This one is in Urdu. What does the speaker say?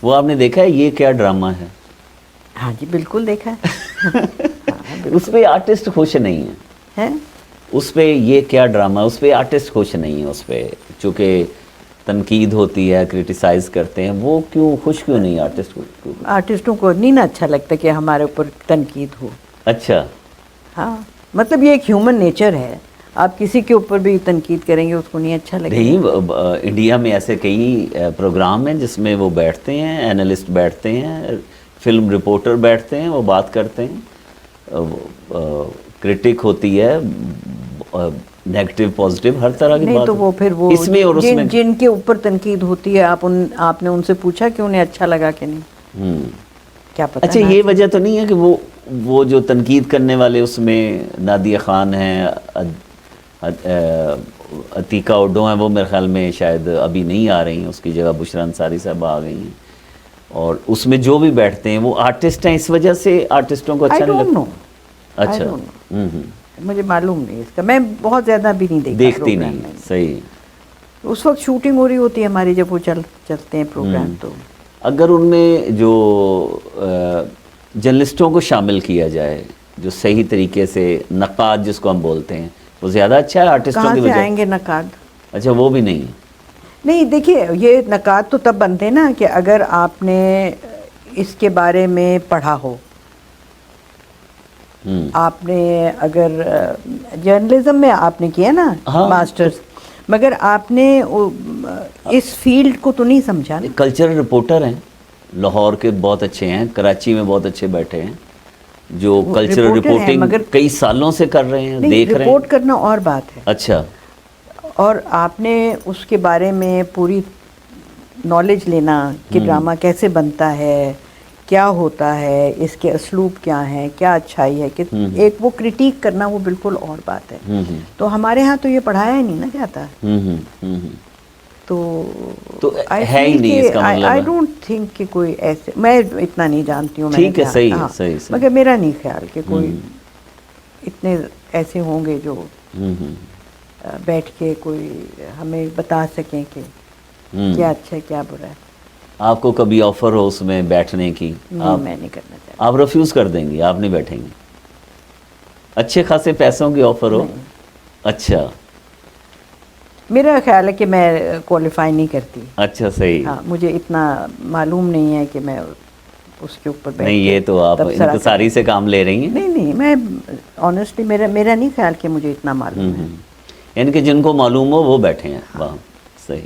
وہ آپ نے دیکھا ہے یہ کیا ڈرامہ ہے؟ ہاں جی بالکل دیکھا ہے. اس پہ آرٹسٹ خوش نہیں ہے اس پہ یہ کیا ڈرامہ، اس پہ آرٹسٹ خوش نہیں ہے. اس پہ چونکہ تنقید ہوتی ہے، کرٹیسائز کرتے ہیں، وہ کیوں خوش کیوں نہیں آرٹسٹ کو؟ آرٹسٹوں کو نہیں نا اچھا لگتا کہ ہمارے اوپر تنقید ہو. اچھا. ہاں مطلب یہ ایک ہیومن نیچر ہے، آپ کسی کے اوپر بھی تنقید کریں گے اس کو نہیں اچھا لگے گا. نہیں، انڈیا میں ایسے کئی پروگرام ہیں جس میں وہ بیٹھتے ہیں، اینالسٹ بیٹھتے ہیں، فلم رپورٹر بیٹھتے ہیں، وہ بات کرتے ہیں، کرٹک ہوتی ہے، نیگیٹو پازیٹیو ہر طرح کی بات. نہیں تو وہ پھر وہ اس میں اور اس میں جن کے اوپر تنقید ہوتی ہے آپ نے ان سے پوچھا کہ انہیں اچھا لگا کہ نہیں؟ کیا پتہ. اچھا یہ وجہ تو نہیں ہے کہ وہ جو تنقید کرنے والے اس میں نادیہ خان ہیں، عتیقہ اوڈو ہیں، وہ میرے خیال میں شاید ابھی نہیں آ رہی ہیں، اس کی جگہ بشریٰ انصاری صاحب آ گئی ہیں. اور اس میں جو بھی بیٹھتے ہیں وہ آرٹسٹ ہیں، اس وجہ سے آرٹسٹوں کو اچھا نہیں لگتا. اچھا. مجھے معلوم نہیں اس کا، میں بہت زیادہ بھی نہیں دیکھتی نہیں. صحیح. اس وقت شوٹنگ ہو رہی ہوتی ہے ہماری جب وہ چلتے ہیں پروگرام. تو اگر ان میں جو جرنلسٹوں کو شامل کیا جائے، جو صحیح طریقے سے نقاد جس کو ہم بولتے ہیں، وہ زیادہ اچھا ہے آرٹسٹوں کی کہاں وجہ. سے آئیں گے نقاد؟ اچھا وہ بھی نہیں. نہیں دیکھیے، یہ نقاد تو تب بنتے ہیں نا کہ اگر آپ نے اس کے بارے میں پڑھا ہو. آپ نے اگر جرنلزم میں آپ نے کیا نا ماسٹرز، مگر آپ نے اس فیلڈ کو تو نہیں سمجھا. کلچرل رپورٹر ہیں، لاہور کے بہت اچھے ہیں، کراچی میں بہت اچھے بیٹھے ہیں جو کلچرل رپورٹنگ کئی سالوں سے کر رہے ہیں، دیکھ رہے ہیں. رپورٹ کرنا اور بات ہے. اچھا. اور آپ نے اس کے بارے میں پوری نالج لینا کہ ڈرامہ کیسے بنتا ہے، کیا ہوتا ہے، اس کے اسلوب کیا ہیں، کیا اچھائی ہے، کہ ایک وہ کرٹیک کرنا وہ بالکل اور بات ہے. تو ہمارے ہاں تو یہ پڑھایا ہی نہیں نا جاتا. تو ہے ہی نہیں اس کا مطلب. آئی ڈونٹ تھنک کہ کوئی ایسے، میں اتنا نہیں جانتی ہوں. ٹھیک ہے، صحیح ہے، صحیح. مگر میرا نہیں خیال کہ کوئی اتنے ایسے ہوں گے جو بیٹھ کے کوئی ہمیں بتا سکیں کہ کیا اچھا ہے کیا برا ہے. آپ کو کبھی آفر ہو اس میں بیٹھنے کی؟ نہیں، میں نہیں کرنا چاہتی. آپ ریفیوز کر دیں گی، آپ نہیں بیٹھیں گی؟ اچھے خاصے پیسوں کی آفر ہو؟ اچھا. میرا خیال ہے کہ میں کوالیفائی نہیں کرتی. اچھا صحیح. ہاں مجھے اتنا معلوم نہیں ہے کہ میں اس کے اوپر نہیں، یہ تو آپ انتصاری سے کام لے رہی ہیں. نہیں، میں آنیسٹلی میرا نہیں خیال کہ مجھے اتنا معلوم ہے. یعنی کہ جن کو معلوم ہو وہ بیٹھے ہیں وہاں. صحیح.